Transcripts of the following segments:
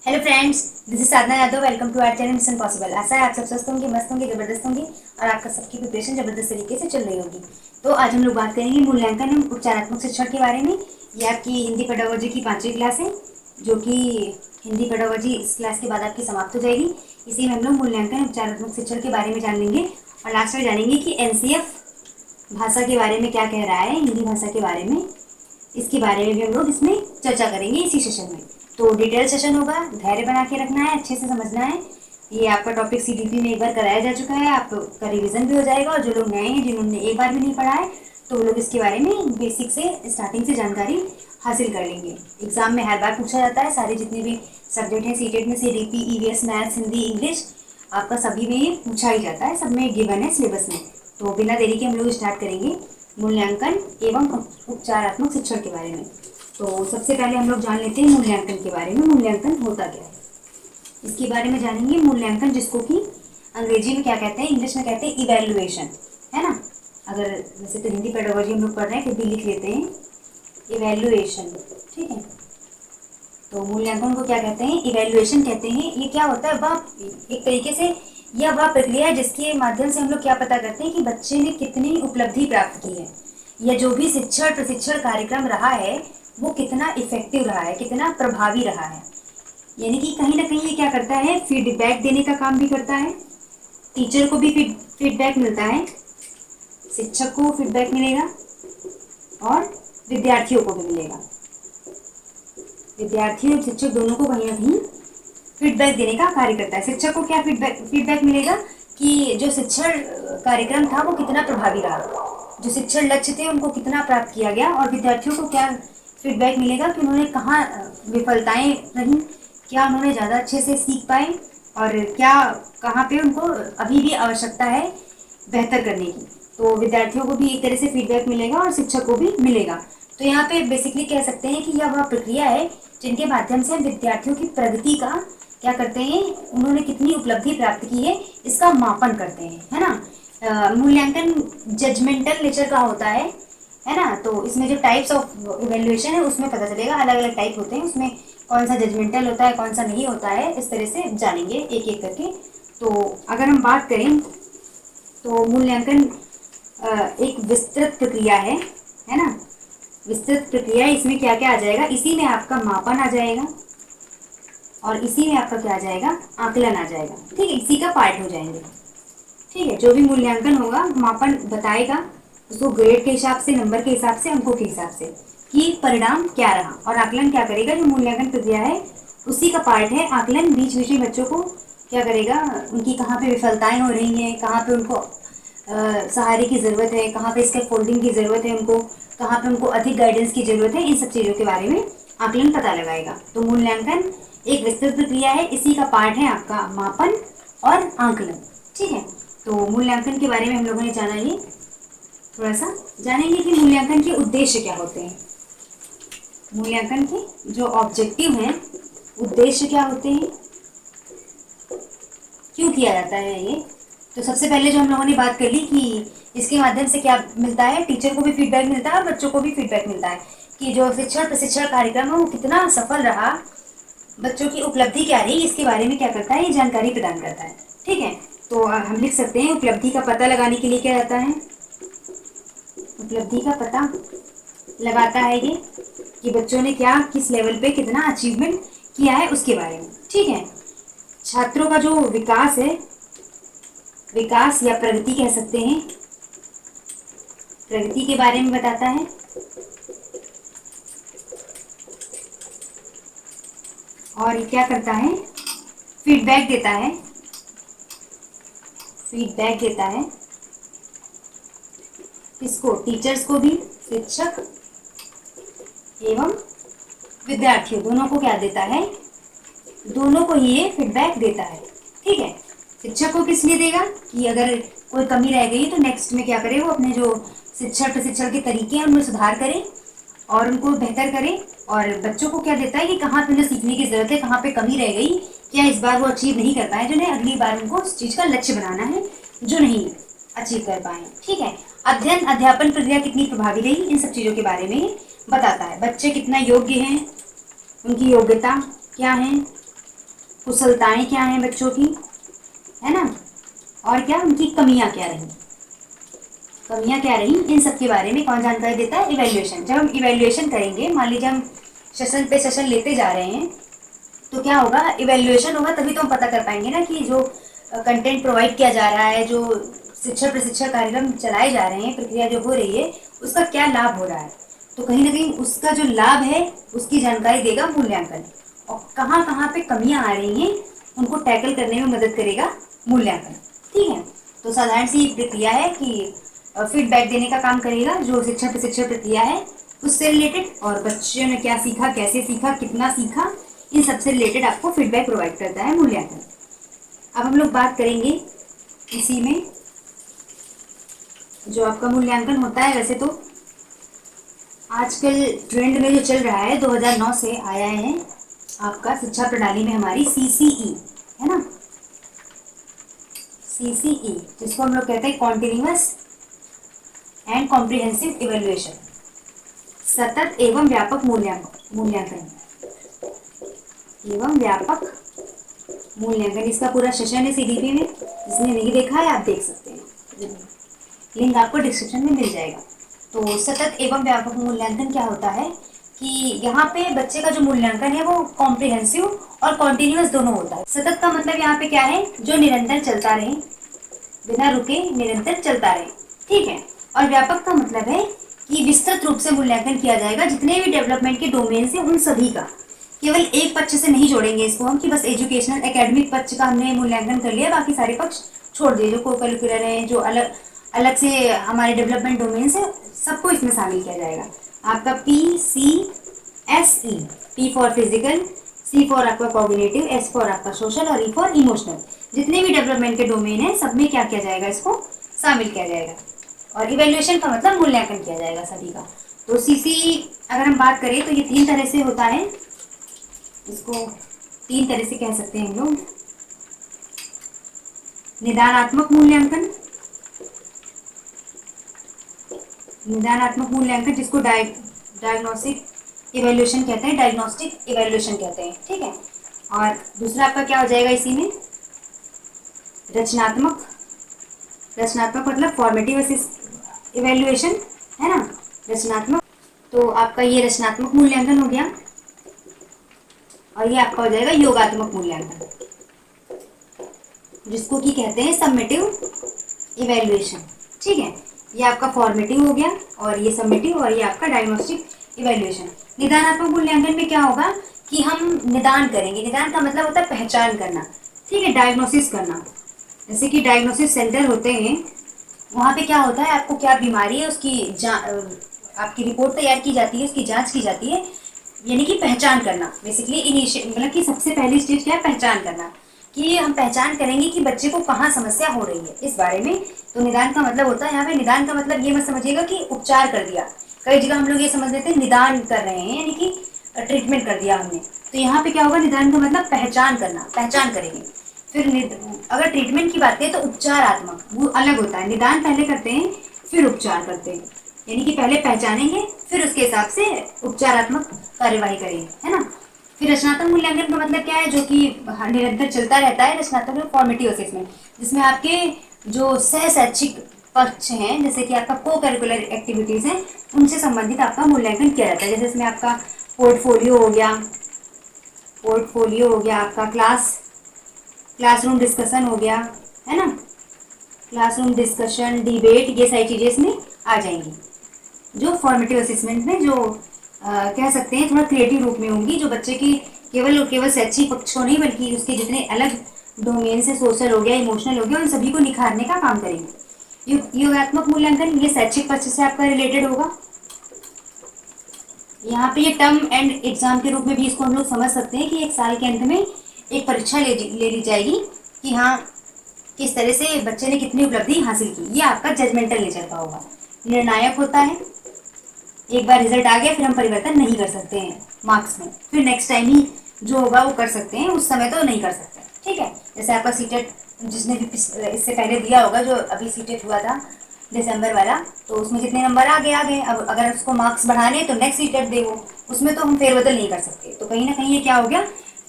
Hello friends, this is Sadhana Yadav. Welcome to our channel mission possible. आशा है आप सब स्वस्थ होंगे, मस्त होंगे, जबरदस्त होंगे और आपका सबकी प्रिपरेशन जबरदस्त तरीके से चल रही होगी। तो आज हम लोग बात करेंगे मूल्यांकन एवं उपचारात्मक शिक्षण के बारे में। ये आपकी हिंदी पेडागोजी की 5वीं क्लास है, जो कि हिंदी पेडागोजी इस क्लास के बाद आपकी समाप्त हो जाएगी। इसी में हम लोग मूल्यांकन उपचारात्मक शिक्षण के बारे में जान लेंगे और लास्ट में जानेंगे कि एनसीएफ भाषा के बारे में क्या कह रहा है, हिंदी भाषा के बारे में। इसके बारे में भी हम लोग इसमें चर्चा करेंगे इसी सेशन में। तो डिटेल सेशन होगा, धैर्य बना के रखना है, अच्छे से समझना है। ये आपका टॉपिक सीडीपी में एक बार कराया जा चुका है, आपका रिवीजन भी हो जाएगा। और जो लोग नए हैं, जिन्होंने एक बार भी नहीं पढ़ा है, तो वो लोग इसके बारे में बेसिक से स्टार्टिंग से जानकारी हासिल कर लेंगे। एग्जाम में हर बार पूछा जाता है, सारे जितने भी सब्जेक्ट हैं सीटेट में, CDP, EVS, maths, Hindi, English, आपका सभी में ये पूछा ही जाता है, सब में गिवन है सिलेबस में। तो बिना देरी के हम लोग स्टार्ट करेंगे मूल्यांकन एवं उपचारात्मक शिक्षण के बारे में। तो सबसे पहले हम लोग जान लेते हैं मूल्यांकन के बारे में। मूल्यांकन होता क्या है, इसके बारे में जानेंगे। मूल्यांकन, जिसको कि अंग्रेजी में क्या कहते हैं, इंग्लिश में कहते हैं इवेल्युएशन, है ना। अगर वैसे तो हिंदी पेडागोजी हम लोग पढ़ रहे हैं, फिर भी लिख लेते हैं इवेल्युएशन, ठीक है। तो मूल्यांकन को क्या कहते हैं, इवेल्युएशन कहते हैं। ये क्या होता है, वह एक तरीके से यह वह प्रक्रिया है जिसके माध्यम से हम लोग क्या पता करते हैं कि बच्चे ने कितनी उपलब्धि प्राप्त की है, या जो भी शिक्षण प्रशिक्षण कार्यक्रम रहा है वो कितना इफेक्टिव रहा है, कितना प्रभावी रहा है। यानी कि कहीं ना कहीं ये क्या करता है, फीडबैक देने का काम भी करता है। टीचर को भी फीडबैक मिलता है, शिक्षक को फीडबैक मिलेगा और विद्यार्थियों को भी मिलेगा। विद्यार्थी और शिक्षक दोनों को कहीं ना कहीं फीडबैक देने का कार्य करता है। शिक्षक को क्या फीडबैक मिलेगा कि जो शिक्षण कार्यक्रम था वो कितना प्रभावी रहा, जो शिक्षण लक्ष्य थे उनको कितना प्राप्त किया गया। और विद्यार्थियों को क्या फीडबैक मिलेगा कि उन्होंने कहाँ विफलताएं रहीं, क्या उन्होंने ज़्यादा अच्छे से सीख पाए, और क्या कहाँ पे उनको अभी भी आवश्यकता है बेहतर करने की। तो विद्यार्थियों को भी एक तरह से फीडबैक मिलेगा और शिक्षक को भी मिलेगा। तो यहाँ पे बेसिकली कह सकते हैं कि यह वह प्रक्रिया है जिनके माध्यम से हम विद्यार्थियों की प्रगति का क्या करते हैं, उन्होंने कितनी उपलब्धि प्राप्त की है, इसका मापन करते हैं, है ना। मूल्यांकन जजमेंटल नेचर का होता है ना। तो इसमें जो टाइप्स ऑफ इवेल्युएशन है उसमें पता चलेगा, अलग अलग टाइप होते हैं, उसमें कौन सा जजमेंटल होता है, कौन सा नहीं होता है, इस तरह से जानेंगे एक एक करके। तो अगर हम बात करें तो मूल्यांकन एक विस्तृत प्रक्रिया है ना। विस्तृत प्रक्रिया, इसमें क्या क्या आ जाएगा, इसी में आपका मापन आ जाएगा और इसी में आपका क्या आ जाएगा, आकलन आ जाएगा, ठीक है। इसी का पार्ट हो जाएंगे, ठीक है। जो भी मूल्यांकन होगा, मापन बताएगा उसको ग्रेड के हिसाब से, नंबर के हिसाब से, अंकों के हिसाब से कि परिणाम क्या रहा। और आकलन क्या करेगा, जो मूल्यांकन प्रक्रिया है उसी का पार्ट है आकलन। बीच बीच में बच्चों को क्या करेगा, उनकी कहाँ पे विफलताएं हो रही हैं, कहाँ पे उनको सहारे की ज़रूरत है, कहाँ पे इसके फोल्डिंग की ज़रूरत है उनको, कहाँ पे उनको अधिक गाइडेंस की ज़रूरत है, इन सब चीज़ों के बारे में आकलन पता लगाएगा। तो मूल्यांकन एक विस्तृत प्रक्रिया है, इसी का पार्ट है आपका मापन और आकलन, ठीक है। तो मूल्यांकन के बारे में हम लोगों ने जाना, ये थोड़ा सा जानेंगे कि मूल्यांकन के उद्देश्य क्या होते हैं। मूल्यांकन के जो ऑब्जेक्टिव हैं, उद्देश्य क्या होते हैं, क्यों किया जाता है ये। तो सबसे पहले जो हम लोगों ने बात कर ली कि इसके माध्यम से क्या मिलता है, टीचर को भी फीडबैक मिलता है और बच्चों को भी फीडबैक मिलता है कि जो शिक्षण प्रशिक्षण कार्यक्रम है वो कितना सफल रहा, बच्चों की उपलब्धि क्या रही, इसके बारे में क्या करता है, ये जानकारी प्रदान करता है, ठीक है। तो हम लिख सकते हैं उपलब्धि का पता लगाने के लिए क्या रहता है, उपलब्धि का पता लगाता है ये कि बच्चों ने क्या, किस लेवल पे कितना अचीवमेंट किया है उसके बारे में, ठीक है। छात्रों का जो विकास है, विकास या प्रगति कह सकते हैं, प्रगति के बारे में बताता है। और ये क्या करता है, फीडबैक देता है, फीडबैक देता है किसको, टीचर्स को भी, शिक्षक एवं विद्यार्थियों दोनों को क्या देता है, दोनों को ही ये फीडबैक देता है, ठीक है। शिक्षक को किस लिए देगा कि अगर कोई कमी रह गई तो नेक्स्ट में क्या करे, वो अपने जो शिक्षण प्रशिक्षण के तरीके हैं उनमें सुधार करे और उनको बेहतर करे। और बच्चों को क्या देता है कि कहाँ पे उन्हें सीखने की जरूरत है, कहाँ पे कमी रह गई, क्या इस बार वो अचीव नहीं कर पाए, जो उन्हें अगली बार उनको उस चीज़ का लक्ष्य बनाना है जो नहीं अचीव कर पाए, ठीक है। अध्ययन अध्यापन प्रक्रिया कितनी प्रभावी रही, इन सब चीज़ों के बारे में बताता है। बच्चे कितना योग्य हैं, उनकी योग्यता क्या है, कुशलताएं क्या हैं बच्चों की, है ना, और क्या उनकी कमियां क्या रही, कमियां क्या रही, इन सब के बारे में कौन जानकारी देता है, इवैल्यूएशन। जब हम इवैल्यूएशन करेंगे, मान लीजिए हम सेशन पे सेशन लेते जा रहे हैं, तो क्या होगा, इवैल्यूएशन होगा तभी तो हम पता कर पाएंगे ना कि जो कंटेंट प्रोवाइड किया जा रहा है, जो शिक्षण प्रशिक्षण कार्यक्रम चलाए जा रहे हैं, प्रक्रिया जो हो रही है, उसका क्या लाभ हो रहा है। तो कहीं ना कहीं उसका जो लाभ है उसकी जानकारी देगा मूल्यांकन, और कहाँ कहाँ पे कमियां आ रही हैं उनको टैकल करने में मदद करेगा मूल्यांकन। ठीक है, तो साधारण सी प्रक्रिया है कि फीडबैक देने का काम करेगा जो शिक्षण प्रशिक्षण प्रक्रिया है उससे रिलेटेड, और बच्चों ने क्या सीखा, कैसे सीखा, कितना सीखा, इन सबसे रिलेटेड आपको फीडबैक प्रोवाइड करता है मूल्यांकन। अब हम लोग बात करेंगे इसी में जो आपका मूल्यांकन होता है। वैसे तो आजकल ट्रेंड में जो चल रहा है 2009 से आया है आपका शिक्षा प्रणाली में हमारी सीसीई, है ना, सीसीई, जिसको हम लोग कहते हैं कॉन्टिन्यूअस एंड कॉम्प्रिहेंसिव इवैल्यूएशन, सतत एवं व्यापक मूल्यांकन एवं व्यापक मूल्यांकन। इसका पूरा सेशन है सीडीपी में, जिसने नहीं देखा है आप देख सकते हैं, लिंक आपको डिस्क्रिप्शन में मिल जाएगा। तो सतत एवं व्यापक मूल्यांकन क्या होता है कि यहाँ पे बच्चे का जो मूल्यांकन है वो कॉम्प्रिहेंसिव और कॉन्टिन्यूअस दोनों होता है। सतत का मतलब यहाँ पे क्या है, जो निरंतर चलता रहे, बिना रुके निरंतर चलता रहे, ठीक है। और व्यापक का मतलब है कि विस्तृत रूप से मूल्यांकन किया जाएगा, जितने भी डेवलपमेंट के डोमेन से उन सभी का, केवल एक पक्ष से नहीं जोड़ेंगे इसको हम कि बस एजुकेशनल एकेडमिक पक्ष का हमने मूल्यांकन कर लिया, बाकी सारे पक्ष छोड़ दिए, जो को करिकुलर है, जो अलग अलग से हमारे डेवलपमेंट डोमेन से, सबको इसमें शामिल किया जाएगा। आपका PCSE, P for physical, C for आपका कॉग्निटिव, S फॉर आपका सोशल और E फॉर इमोशनल, जितने भी डेवलपमेंट के डोमेन है सब में क्या किया जाएगा, इसको शामिल किया जाएगा। और इवेल्युएशन का मतलब मूल्यांकन किया जाएगा सभी का। तो CC अगर हम बात करें तो ये 3 तरह से होता है, इसको 3 तरह से कह सकते हैं हम लोग। निदानात्मक मूल्यांकन, निदानात्मक मूल्यांकन जिसको डायग्नोस्टिक इवैल्यूएशन कहते हैं, डायग्नोस्टिक इवैल्यूएशन कहते हैं, ठीक है। और दूसरा आपका क्या हो जाएगा इसी में, रचनात्मक, रचनात्मक मतलब फॉर्मेटिव इवैल्यूएशन, है ना, रचनात्मक। तो आपका ये रचनात्मक मूल्यांकन हो गया, और ये आपका हो जाएगा योगात्मक मूल्यांकन, जिसको की कहते हैं समेटिव इवैल्यूएशन, ठीक है। ये आपका फॉर्मेटिव हो गया, और ये समेटिव, और ये आपका डायग्नोस्टिक इवैल्यूएशन। निदानात्मक मूल्यांकन में क्या होगा कि हम निदान करेंगे, निदान का मतलब होता है पहचान करना, ठीक है, डायग्नोसिस करना। जैसे कि डायग्नोसिस सेंटर होते हैं, वहाँ पे क्या होता है, आपको क्या बीमारी है उसकी आपकी रिपोर्ट तैयार की जाती है, उसकी जांच की जाती है, यानी कि पहचान करना। बेसिकली इनिशियल मतलब कि सबसे पहली स्टेज क्या है, पहचान करना, कि हम पहचान करेंगे कि बच्चे को कहाँ समस्या हो रही है इस बारे में। तो निदान का मतलब होता है, यहाँ पे निदान का मतलब ये मत समझिएगा कि उपचार कर दिया, कई जगह हम लोग ये समझ लेते हैं निदान कर रहे हैं यानी कि ट्रीटमेंट कर दिया हमने। तो यहाँ पे क्या होगा, निदान का मतलब पहचान करना, पहचान करेंगे। फिर अगर ट्रीटमेंट की बात करें तो उपचारात्मक वो अलग होता है, निदान पहले करते हैं फिर उपचार करते हैं, यानी कि पहले पहचानेंगे फिर उसके हिसाब से उपचारात्मक कार्यवाही करेंगे, है ना। फिर रचनात्मक मूल्यांकन का मतलब क्या है, जो कि निरंतर चलता रहता है, रचनात्मक फॉर्मेटिव असेसमेंट, जिसमें आपके जो सह शैक्षिक पक्ष हैं, जैसे कि आपका को करिकुलर एक्टिविटीज हैं, उनसे संबंधित आपका मूल्यांकन किया जाता है। जैसे इसमें आपका पोर्टफोलियो हो गया, पोर्टफोलियो हो गया आपका, क्लासरूम डिस्कशन हो गया, है ना, क्लासरूम डिस्कशन, डिबेट, ये सारी चीज़ें इसमें आ जाएंगी, जो फॉर्मेटिव असेसमेंट में जो कह सकते हैं थोड़ा क्रिएटिव रूप में होंगी, जो बच्चे की केवल और केवल शैक्षिक पक्ष को नहीं बल्कि उसके जितने अलग डोमेन से, सोशल हो गया, इमोशनल हो गया, उन सभी को निखारने का काम करेंगे। योगात्मक मूल्यांकन ये शैक्षिक पक्ष से आपका रिलेटेड होगा। यहाँ पे ये टर्म एंड एग्जाम के रूप में भी इसको हम लोग समझ सकते हैं कि एक साल के अंत में एक परीक्षा ले ली जाएगी कि हाँ किस तरह से बच्चे ने कितनी उपलब्धि हासिल की। ये आपका जजमेंटल नेचर का होगा, निर्णायक होता है। एक बार रिजल्ट आ गया फिर हम परिवर्तन नहीं कर सकते हैं मार्क्स में, फिर नेक्स्ट टाइम ही जो होगा वो कर सकते हैं, उस समय तो नहीं कर सकते, ठीक है। जैसे आपका सीटेट जिसने भी इससे पहले दिया होगा, जो अभी सीटेट हुआ था दिसंबर वाला, तो उसमें जितने नंबर आ गए। अब अगर उसको मार्क्स बढ़ाने तो नेक्स्ट सीटेट दे वो, उसमें तो हम फेरबदल नहीं कर सकते। तो कहीं ना कहीं ये क्या हो गया,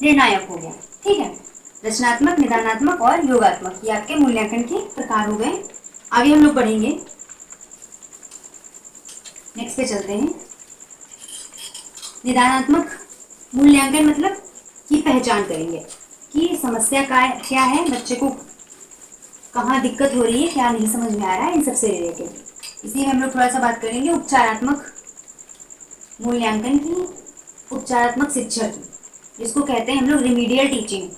निर्णायक हो गया, ठीक है। रचनात्मक, निदानात्मक और योगात्मक, ये आपके मूल्यांकन के प्रकार हो गए। आगे हम लोग पढ़ेंगे, नेक्स्ट पे चलते हैं। निदानात्मक मूल्यांकन मतलब की पहचान करेंगे कि समस्या का क्या है, बच्चे को कहाँ दिक्कत हो रही है, क्या नहीं समझ में आ रहा है, इन सबसे रिलेटेड। इसी में हम लोग थोड़ा सा बात करेंगे उपचारात्मक मूल्यांकन की, उपचारात्मक शिक्षा की, जिसको कहते हैं हम लोग रिमीडियल टीचिंग।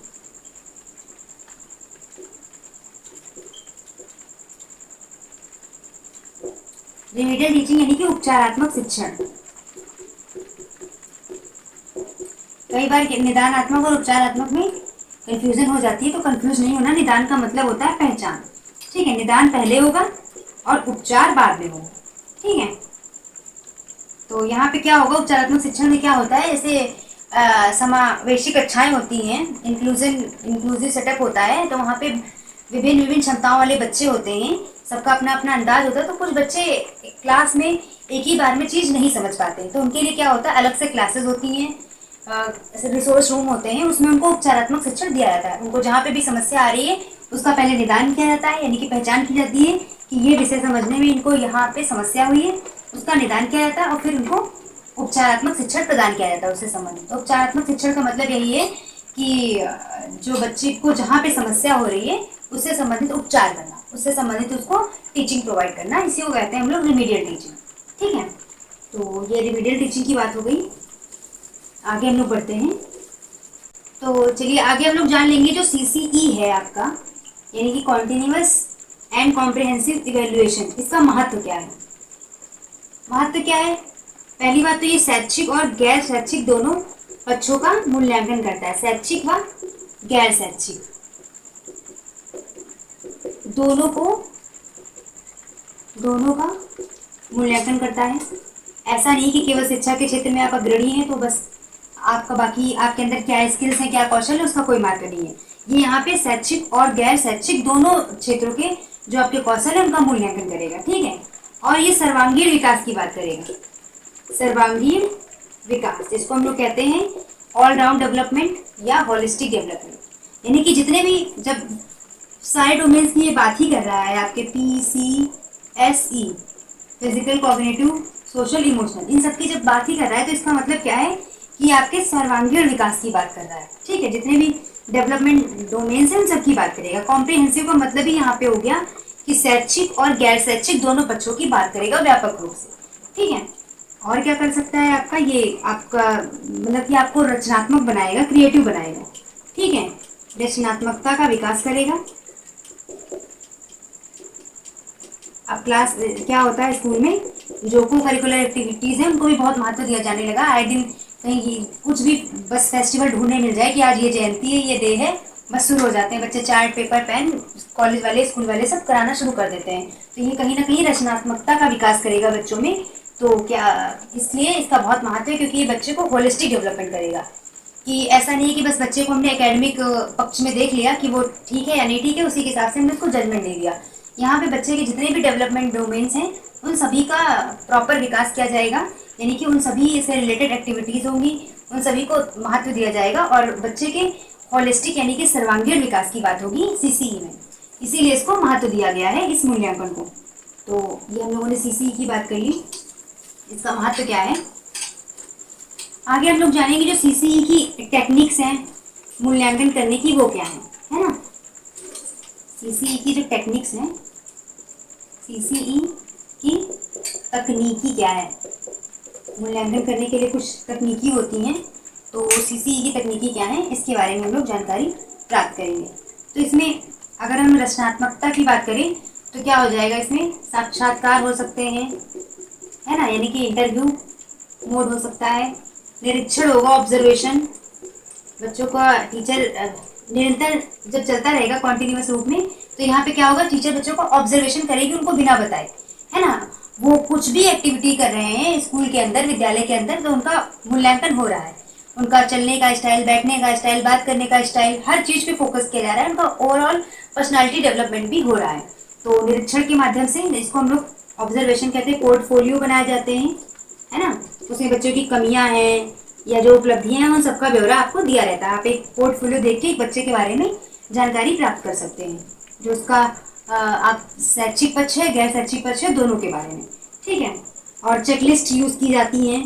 रिमीडियल टीचिंग यानी कि उपचारात्मक शिक्षण। कई बार निदानात्मक और उपचारात्मक में कंफ्यूजन हो जाती है, तो कंफ्यूज नहीं होना। निदान का मतलब होता है पहचान, ठीक है। निदान पहले होगा और उपचार बाद में होगा, ठीक है। तो यहाँ पे क्या होगा, उपचारात्मक शिक्षण में क्या होता है, जैसे समावेशी कक्षाएं होती हैं, इंक्लूसिव सेटअप होता है, तो वहाँ पे विभिन्न विभिन्न क्षमताओं वाले बच्चे होते हैं, सबका अपना अपना अंदाज होता है। तो कुछ बच्चे क्लास में एक ही बार में चीज़ नहीं समझ पाते, तो उनके लिए क्या होता है, अलग से क्लासेस होती हैं, रिसोर्स रूम होते हैं, उसमें उनको उपचारात्मक शिक्षण दिया जाता है। उनको जहाँ पे भी समस्या आ रही है उसका पहले निदान किया जाता है, यानी कि पहचान की जाती है कि ये विषय समझने में इनको यहाँ पे समस्या हुई है, उसका निदान किया जाता है और फिर उनको उपचारात्मक शिक्षण प्रदान किया जाता है उससे संबंधित। तो उपचारात्मक शिक्षण का मतलब यही है कि जो बच्चे को जहाँ पे समस्या हो रही है उससे संबंधित उपचार करना, उससे संबंधित उसको टीचिंग प्रोवाइड करना, इसी को कहते हैं हम लोग रिमीडियल टीचिंग, ठीक है। तो ये रिमीडियल टीचिंग की बात हो गई। आगे हम लोग बढ़ते हैं, तो चलिए आगे हम लोग जान लेंगे जो CCE है आपका, यानी कि कॉन्टिन्यूअस एंड कॉम्प्रिहेंसिव इवेल्युएशन, इसका महत्व क्या है। महत्व क्या है, पहली बात तो ये शैक्षिक और गैर शैक्षिक दोनों पक्षों का मूल्यांकन करता है, शैक्षिक व गैर शैक्षिक दोनों का मूल्यांकन करता है। ऐसा नहीं कि केवल शिक्षा के क्षेत्र में आप अग्रणी हैं तो बस आपका बाकी आपके अंदर क्या स्किल्स हैं, क्या कौशल है, उसका कोई मार्क नहीं है। ये यहाँ पे शैक्षिक और गैर शैक्षिक दोनों क्षेत्रों के जो आपके कौशल है उनका मूल्यांकन करेगा, ठीक है। और ये सर्वांगीण विकास की बात करेगा, सर्वांगीण विकास, जिसको हम लोग कहते हैं ऑलराउंड डेवलपमेंट या होलिस्टिक डेवलपमेंट, यानी कि जितने भी, जब सारे डोमेन्स की ये बात ही कर रहा है आपके PCSE, physical, cognitive, social, emotional, इन सब की जब बात ही कर रहा है तो इसका मतलब क्या है कि आपके सर्वांगीण विकास की बात कर रहा है, ठीक है। जितने भी डेवलपमेंट डोमेन्स हैं उन सब की बात करेगा। कॉम्प्रिहेंसिव का मतलब ही यहाँ पे हो गया कि शैक्षिक और गैर शैक्षिक दोनों पक्षों की बात करेगा व्यापक रूप से, ठीक है। और क्या कर सकता है आपका, ये आपका मतलब कि आपको रचनात्मक बनाएगा, क्रिएटिव बनाएगा, ठीक है। रचनात्मकता का विकास करेगा। अब क्लास क्या होता है स्कूल में, जो को करिकुलर एक्टिविटीज़ हैं उनको भी बहुत महत्व दिया जाने लगा। आए दिन कहीं कुछ भी बस फेस्टिवल ढूंढने मिल जाए कि आज ये जयंती है, ये डे है, बस शुरू हो जाते हैं बच्चे, चार्ट पेपर पेन, कॉलेज वाले स्कूल वाले सब कराना शुरू कर देते हैं। तो ये कहीं ना कहीं रचनात्मकता का विकास करेगा बच्चों में। तो क्या, इसलिए इसका बहुत महत्व है क्योंकि ये बच्चे को होलिस्टिक डेवलपमेंट करेगा, कि ऐसा नहीं है कि बस बच्चे को हमने एकेडमिक पक्ष में देख लिया कि वो ठीक है या नहीं ठीक है, उसी के हिसाब से हमने उसको जजमेंट दे दिया। यहाँ पे बच्चे के जितने भी डेवलपमेंट डोमेन्स हैं उन सभी का प्रॉपर विकास किया जाएगा, यानी कि उन सभी से रिलेटेड एक्टिविटीज़ होंगी, उन सभी को महत्व दिया जाएगा और बच्चे के होलिस्टिक यानी कि सर्वांगीण विकास की बात होगी CCE में, इसीलिए इसको महत्व दिया गया है इस मूल्यांकन को। तो ये हम लोगों ने CCE की बात कर ली, इसका महत्व क्या है। आगे हम लोग जानेंगे जो CCE की टेक्निक्स हैं मूल्यांकन करने की, वो क्या है ना। CCE की जो टेक्निक्स हैं, CCE की तकनीकी क्या है, मूल्यांकन करने के लिए कुछ तकनीकी होती हैं, तो CCE की तकनीकी क्या है इसके बारे में हम लोग जानकारी प्राप्त करेंगे। तो इसमें अगर हम रचनात्मकता की बात करें तो क्या हो जाएगा, इसमें साक्षात्कार हो सकते हैं, है ना, यानी कि इंटरव्यू मोड हो सकता है, निरीक्षण होगा, ऑब्जर्वेशन, बच्चों का टीचर निरंतर जब चलता रहेगा कॉन्टिन्यूअस रूप में, तो यहाँ पे क्या होगा, टीचर बच्चों को ऑब्जर्वेशन करेगी उनको बिना बताए, है ना। वो कुछ भी एक्टिविटी कर रहे हैं स्कूल के अंदर, विद्यालय के अंदर, तो उनका मूल्यांकन हो रहा है, उनका चलने का स्टाइल, बैठने का स्टाइल, बात करने का स्टाइल, हर चीज़ पे फोकस किया जा रहा है, उनका ओवरऑल पर्सनालिटी डेवलपमेंट भी हो रहा है। तो निरीक्षण के माध्यम से, इसको हम लोग ऑब्जर्वेशन कहते हैं, पोर्टफोलियो बनाए जाते हैं, है ना। उसमें बच्चों की कमियां हैं, या जो उपलब्धियां हैं उन सबका ब्यौरा आपको दिया रहता है। आप एक पोर्टफोलियो देख के एक बच्चे के बारे में जानकारी प्राप्त कर सकते हैं, जो उसका आप शैक्षिक पक्ष है, गैर शैक्षिक पक्ष है, दोनों के बारे में। ठीक है। और चेकलिस्ट यूज की जाती हैं।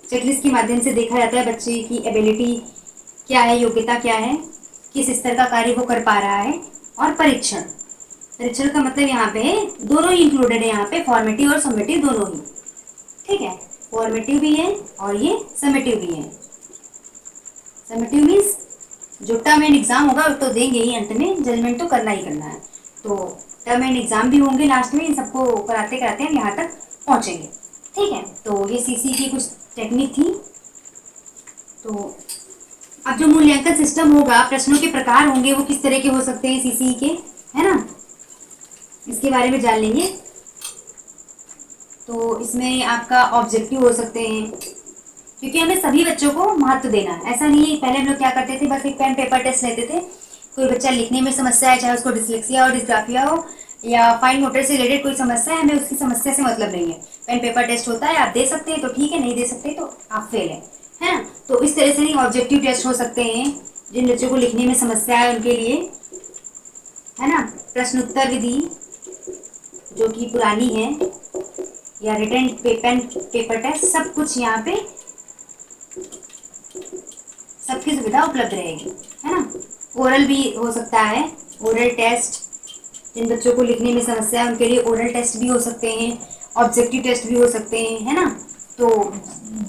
चेकलिस्ट के माध्यम से देखा जाता है बच्चे की एबिलिटी क्या है, योग्यता क्या है, किस स्तर का कार्य वो कर पा रहा है। और परीक्षण, परीक्षण का मतलब यहाँ पे दोनों ही इंक्लूडेड है, यहाँ पे फॉर्मेटिव और समेटिव दोनों ही। ठीक है, फॉर्मेटिव भी है और ये समेटिव भी है। समेटिव मीन्स जो टर्म एंड एग्जाम होगा वो तो देंगे ही, अंत में जजमेंट तो करना ही करना है। तो टर्म एंड एग्जाम भी होंगे लास्ट में, इन सबको कराते कराते हम यहाँ तक पहुँचेंगे। ठीक है, तो ये सीसी की कुछ टेक्निक थी। तो अब जो मूल्यांकन सिस्टम होगा, प्रश्नों के प्रकार होंगे, वो किस तरह के हो सकते हैं सीसी के, है ना, इसके बारे में जान लेंगे। तो इसमें आपका ऑब्जेक्टिव हो सकते हैं, क्योंकि हमें सभी बच्चों को महत्व देना है। ऐसा नहीं है, पहले हम लोग क्या करते थे, बस एक पेन पेपर टेस्ट लेते थे। कोई बच्चा लिखने में समस्या है, चाहे उसको डिसलेक्सिया हो, डिस्ग्राफिया हो, या फाइन मोटर से रिलेटेड कोई समस्या है, हमें उसकी समस्या से मतलब नहीं है। पेन पेपर टेस्ट होता है, आप दे सकते हैं तो ठीक है, नहीं दे सकते तो आप फेल है ना। तो इस तरह से नहीं, ऑब्जेक्टिव टेस्ट हो सकते हैं जिन बच्चों को लिखने में समस्या है उनके लिए, है ना। प्रश्न उत्तर विधि जो कि पुरानी है, या रिटर्न पेन पेपर टेस्ट, सब कुछ यहाँ पे सबकी सुविधा उपलब्ध रहेगी, है ना। ओरल भी हो सकता है, ओरल टेस्ट, जिन बच्चों को लिखने में समस्या है उनके लिए ओरल टेस्ट भी हो सकते हैं, ऑब्जेक्टिव टेस्ट भी हो सकते हैं, है ना। तो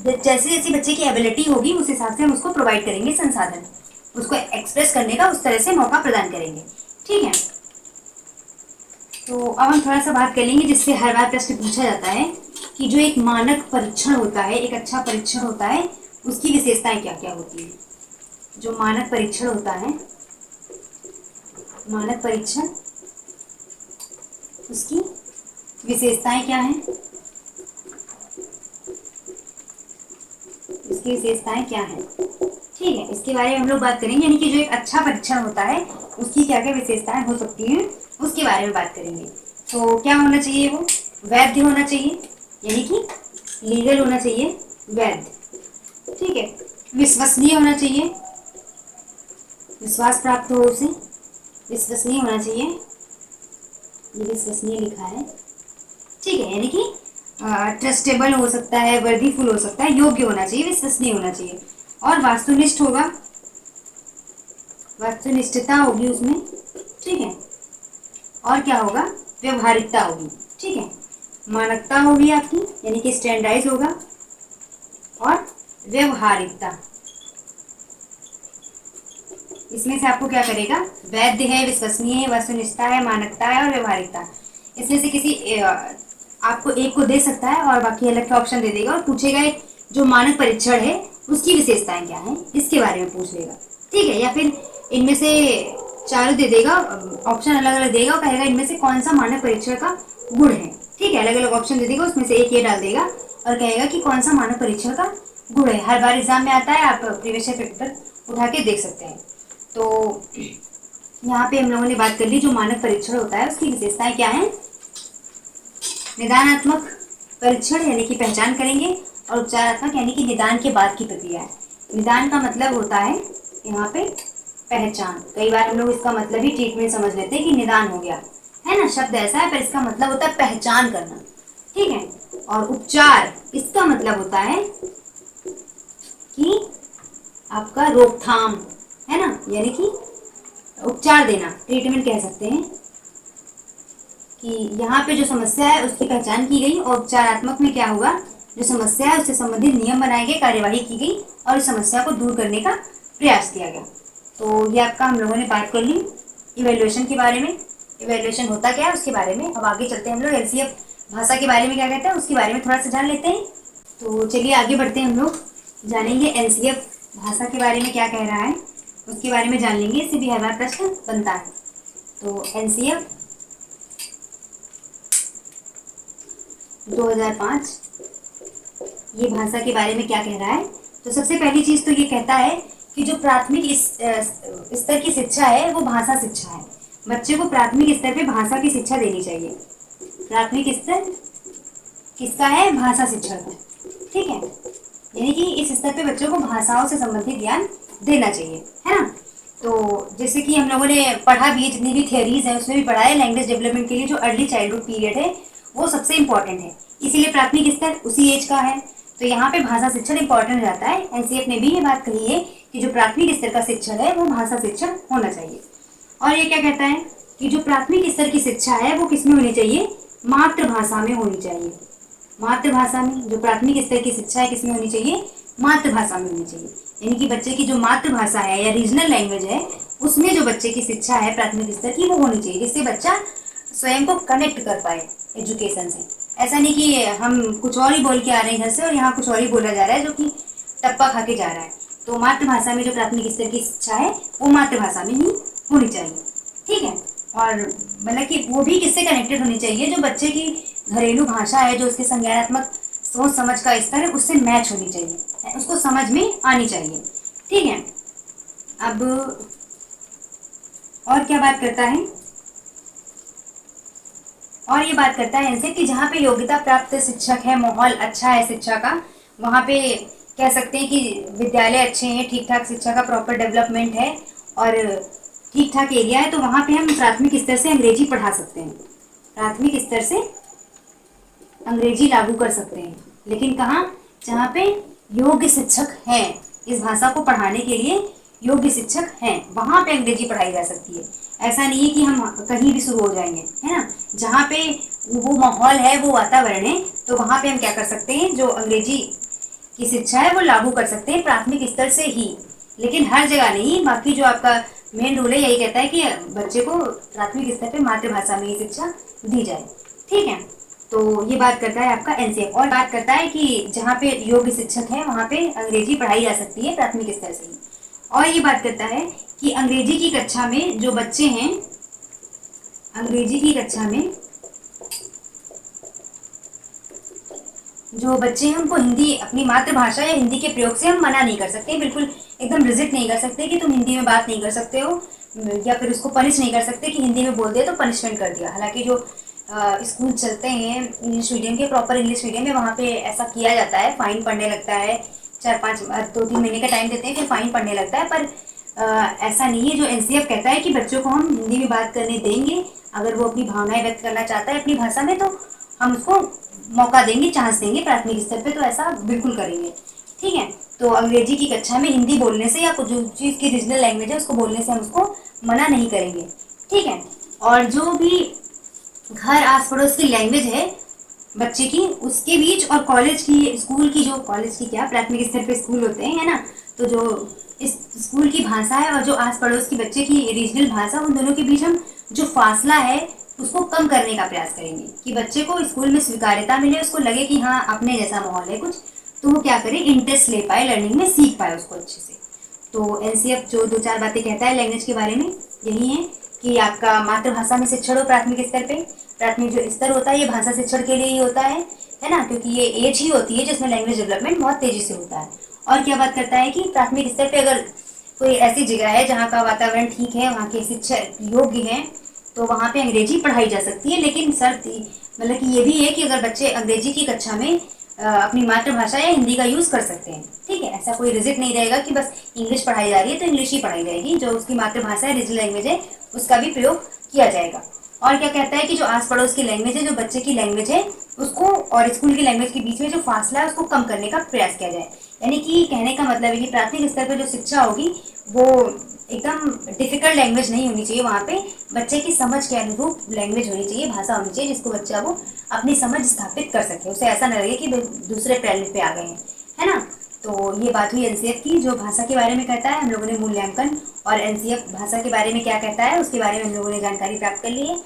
जैसे जैसे बच्चे की एबिलिटी होगी उस हिसाब से हम उसको प्रोवाइड करेंगे संसाधन, उसको एक्सप्रेस करने का उस तरह से मौका प्रदान करेंगे। ठीक है, तो अब हम थोड़ा सा बात कर लेंगे जिससे हर बार प्रश्न पूछा जाता है कि जो एक मानक परीक्षण होता है, एक अच्छा परीक्षण होता है, उसकी विशेषताएं क्या क्या होती हैं। जो मानक परीक्षण होता है, मानक परीक्षण, उसकी विशेषताएं क्या हैं, इसकी विशेषताएं क्या हैं। ठीक है, इसके बारे में हम लोग बात करेंगे, यानी कि जो एक अच्छा परीक्षण होता है उसकी क्या क्या विशेषताएं हो सकती हैं, उसके बारे में बात करेंगे। तो क्या होना चाहिए, वो वैध होना चाहिए, यानी कि लीगल होना चाहिए, वैध। ठीक है, विश्वसनीय होना चाहिए, विश्वास प्राप्त हो उसे, विश्वसनीय होना चाहिए, ये विश्वसनीय लिखा है। ठीक है, यानी कि ट्रस्टेबल हो सकता है, वर्दीफुल हो सकता है, योग्य होना चाहिए, विश्वसनीय होना चाहिए। और वास्तुनिष्ठ होगा, वस्तुनिष्ठता होगी उसमें। ठीक है, और क्या होगा, व्यवहारिकता होगी। ठीक है, मानकता होगी आपकी, यानी कि स्टैंडर्डाइज होगा, और व्यवहारिकता, इसमें से आपको क्या करेगा, वैध है, विश्वसनीय है, वस्तुनिष्ठता है, मानकता है और व्यवहारिकता, इसमें से किसी आपको एक को दे सकता है और बाकी अलग का ऑप्शन दे देगा और पूछेगा जो मानक परीक्षण है उसकी विशेषताएं क्या हैं, इसके बारे में पूछ लेगा। ठीक है, या फिर इनमें से चारों दे देगा, ऑप्शन अलग अलग देगा और कहेगा इनमें से कौन सा मानक परीक्षण का गुण है। ठीक है, अलग अलग ऑप्शन दे देगा, उसमें से एक ये डाल देगा और कहेगा कि कौन सा मानक परीक्षण का गुण है। हर बार एग्जाम में आता है, आप प्रीवियस ईयर पेपर उठा के देख सकते हैं। तो यहाँ पे हम लोगों ने बात कर ली जो मानक परीक्षण होता है उसकी विशेषताएं क्या है। निदानात्मक परीक्षण यानी कि पहचान करेंगे, और उपचारात्मक यानी कि निदान के बाद की प्रक्रिया है। निदान का मतलब होता है यहाँ पे पहचान। कई बार हम लोग इसका मतलब ही ट्रीटमेंट समझ लेते हैं कि निदान हो गया, है ना, शब्द ऐसा है, पर इसका मतलब होता है पहचान करना। ठीक है, और उपचार इसका मतलब होता है कि आपका रोकथाम, है ना, यानी कि उपचार देना, ट्रीटमेंट कह सकते हैं कि यहाँ पे जो समस्या है उसकी पहचान की गई, और उपचारात्मक में क्या हुआ, जो समस्या है उससे संबंधित नियम बनाए गए, कार्यवाही की गई और इस समस्या को दूर करने का प्रयास किया गया। तो ये आपका हम लोगों ने बात कर ली इवैल्यूएशन के बारे में। इवैल्यूएशन होता क्या है उसके बारे में। अब आगे चलते हैं हम लोग एलसीएफ भाषा के बारे में क्या कहते हैं उसके बारे में थोड़ा सा जान लेते हैं। तो चलिए आगे बढ़ते हैं, हम लोग जानेंगे एलसीएफ भाषा के बारे में क्या कह रहा है, उसके बारे में जान लेंगे, इससे भी हर बार प्रश्न बनता है। तो एनसीएफ 2005 ये भाषा के बारे में क्या कह रहा है। तो सबसे पहली चीज तो ये कहता है कि जो प्राथमिक स्तर की शिक्षा है वो भाषा शिक्षा है। बच्चे को प्राथमिक स्तर पे भाषा की शिक्षा देनी चाहिए। प्राथमिक स्तर किसका है, भाषा शिक्षण का। ठीक है, यानी कि इस स्तर पे बच्चों को भाषाओं से संबंधित ज्ञान देना चाहिए, है ना। तो जैसे कि हम लोगों ने पढ़ा भी है, जितनी भी थियरीज है उसमें भी पढ़ा है, लैंग्वेज डेवलपमेंट के लिए जो अर्ली चाइल्डहुड पीरियड है वो सबसे इंपॉर्टेंट है, इसीलिए प्राथमिक स्तर उसी एज का है। तो यहाँ पे भाषा शिक्षण इंपॉर्टेंट हो जाता है। एनसीएफ ने भी ये बात कही है कि जो प्राथमिक स्तर का शिक्षण है वो भाषा शिक्षण होना चाहिए। और ये क्या कहता है कि जो प्राथमिक स्तर की शिक्षा है वो किसमें होनी चाहिए, मातृभाषा में होनी चाहिए। मातृभाषा में जो प्राथमिक स्तर की शिक्षा है किसमें होनी चाहिए, मातृभाषा में होनी चाहिए। यानी कि बच्चे की जो मातृभाषा है या रीजनल लैंग्वेज है उसमें जो बच्चे की शिक्षा है प्राथमिक स्तर की वो होनी चाहिए, जिससे बच्चा स्वयं को कनेक्ट कर पाए एजुकेशन से। ऐसा नहीं कि हम कुछ और ही बोल के आ रहे हैं घर से और यहाँ कुछ और ही बोला जा रहा है जो कि टप्पा खा के जा रहा है। तो मातृभाषा में जो प्राथमिक स्तर की शिक्षा है वो मातृभाषा में ही होनी चाहिए, ठीक है। और मतलब कि वो भी किससे कनेक्टेड होनी चाहिए, जो बच्चे की घरेलू भाषा है, जो उसके संज्ञानात्मक सोच समझ का स्तर है उससे मैच होनी चाहिए, उसको समझ में आनी चाहिए, ठीक है। अब और क्या बात करता है, और ये बात करता है इनसे कि जहाँ पे योग्यता प्राप्त शिक्षक है, माहौल अच्छा है शिक्षा का, वहाँ पे कह सकते हैं कि विद्यालय अच्छे हैं, ठीक ठाक शिक्षा का प्रॉपर डेवलपमेंट है और ठीक ठाक एरिया है, तो वहाँ पे हम प्राथमिक स्तर से अंग्रेजी पढ़ा सकते हैं, प्राथमिक स्तर से अंग्रेजी लागू कर सकते हैं। लेकिन कहाँ, जहाँ पे योग्य शिक्षक हैं, इस भाषा को पढ़ाने के लिए योग्य शिक्षक हैं, वहाँ पे अंग्रेजी पढ़ाई जा सकती है। ऐसा नहीं है कि हम कहीं भी शुरू हो जाएंगे, है ना। जहाँ पे वो माहौल है, वो वातावरण है, तो वहाँ पे हम क्या कर सकते हैं, जो अंग्रेजी की शिक्षा है वो लागू कर सकते हैं प्राथमिक स्तर से ही, लेकिन हर जगह नहीं। बाकी जो आपका मेन रूल है यही कहता है कि बच्चे को प्राथमिक स्तर पे मातृभाषा में ही शिक्षा दी जाए, ठीक है। तो ये बात करता है आपका एनसीएफ, और बात करता है कि जहाँ पे योग्य शिक्षक है वहाँ पे अंग्रेजी पढ़ाई जा सकती है प्राथमिक स्तर से ही। और ये बात करता है कि अंग्रेजी की कक्षा में जो बच्चे हैं, अंग्रेजी की कक्षा में जो बच्चे हैं उनको हिंदी, अपनी मातृभाषा या हिंदी के प्रयोग से हम मना नहीं कर सकते, बिल्कुल एकदम रिजिट नहीं कर सकते कि तुम हिंदी में बात नहीं कर सकते हो, या फिर उसको पनिश नहीं कर सकते कि हिंदी में बोल दिया तो पनिशमेंट कर दिया। हालांकि जो स्कूल चलते हैं इंग्लिश मीडियम के, प्रॉपर इंग्लिश मीडियम में, वहाँ पे ऐसा किया जाता है, फाइन पड़ने लगता है, 2-3 महीने का टाइम देते हैं फिर फाइन पड़ने लगता है। पर ऐसा नहीं है। जो एनसीएफ कहता है कि बच्चों को हम हिंदी में बात करने देंगे, अगर वो अपनी भावनाएं व्यक्त करना चाहता है अपनी भाषा में तो हम उसको मौका देंगे, चांस देंगे प्राथमिक स्तर पे, तो ऐसा बिल्कुल करेंगे, ठीक है। तो अंग्रेजी की कक्षा में हिंदी बोलने से या जो चीज़ की रीजनल लैंग्वेज है उसको बोलने से हम उसको मना नहीं करेंगे, ठीक है। और जो भी घर आस पड़ोस की लैंग्वेज है बच्चे की, उसके बीच और कॉलेज की, स्कूल की, जो कॉलेज की क्या प्राथमिक स्तर पे स्कूल होते हैं, है ना, तो जो इस स्कूल की भाषा है और जो आस पड़ोस की बच्चे की रीजनल भाषा, उन दोनों के बीच हम जो फासला है उसको कम करने का प्रयास करेंगे कि बच्चे को स्कूल में स्वीकार्यता मिले, उसको लगे कि हाँ अपने जैसा माहौल है कुछ, तो वो क्या करे, इंटरेस्ट ले पाए लर्निंग में, सीख पाए उसको अच्छे से। तो एनसीएफ जो 2-4 बातें कहता है लैंग्वेज के बारे में यही है कि आपका मातृभाषा में शिक्षण हो प्राथमिक स्तर पे। प्राथमिक जो स्तर होता है ये भाषा शिक्षण के लिए ही होता है ना, क्योंकि ये एज ही होती है जिसमें लैंग्वेज डेवलपमेंट बहुत तेजी से होता है। और क्या बात करता है कि प्राथमिक स्तर पे अगर कोई ऐसी जगह है जहाँ का वातावरण ठीक है, वहाँ के शिक्षक योग्य हैं, तो वहाँ पे अंग्रेजी पढ़ाई जा सकती है। लेकिन शर्त मतलब कि ये भी है कि अगर बच्चे अंग्रेजी की कक्षा में अपनी मातृभाषा या हिंदी का यूज़ कर सकते हैं, ठीक है। ऐसा कोई रिजिट नहीं रहेगा कि बस इंग्लिश पढ़ाई जा रही है तो इंग्लिश ही पढ़ाई जाएगी, जो उसकी मातृभाषा है, रीजनल लैंग्वेज है, उसका भी प्रयोग किया जाएगा। और क्या कहता है कि जो आस पड़ोस की लैंग्वेज है, जो बच्चे की लैंग्वेज है, उसको और स्कूल की लैंग्वेज के बीच में जो फासला है उसको कम करने का प्रयास किया जाए। यानी कि कहने का मतलब है कि प्राथमिक स्तर पर जो शिक्षा होगी वो एकदम डिफिकल्ट लैंग्वेज नहीं होनी चाहिए, वहाँ पे बच्चे की समझ के अनुरूप लैंग्वेज होनी चाहिए, भाषा होनी चाहिए, जिसको बच्चा वो अपनी समझ स्थापित कर सके, उसे ऐसा न लगे कि दूसरे प्लेनेट पे आ गए हैं, है ना। तो ये बात हुई एनसीएफ की, जो भाषा के बारे में कहता है। हम लोगों ने मूल्यांकन और एनसीएफ भाषा के बारे में क्या कहता है उसके बारे में हम लोगों ने जानकारी प्राप्त कर ली है।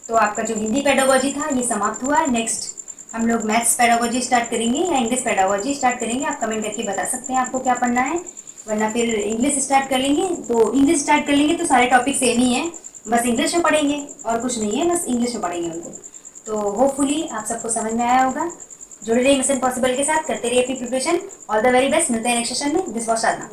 तो आपका जो हिंदी पेडागोजी था ये समाप्त हुआ है। नेक्स्ट हम लोग मैथ्स पेडागोजी स्टार्ट करेंगे या इंग्लिश पेडागोजी स्टार्ट करेंगे, आप कमेंट करके बता सकते हैं आपको क्या पढ़ना है, वरना फिर इंग्लिश स्टार्ट कर लेंगे। तो इंग्लिश स्टार्ट कर लेंगे तो सारे टॉपिक सेम ही हैं, बस इंग्लिश में पढ़ेंगे और कुछ नहीं है, बस इंग्लिश में पढ़ेंगे उनको। तो होपफुली आप सबको समझ में आया होगा। जुड़े रहिए मिशन पॉसिबल के साथ, करते रहिए अपनी preparation. All the very best, मिलते हैं नेक्स्ट सेशन में। This was Sadhana.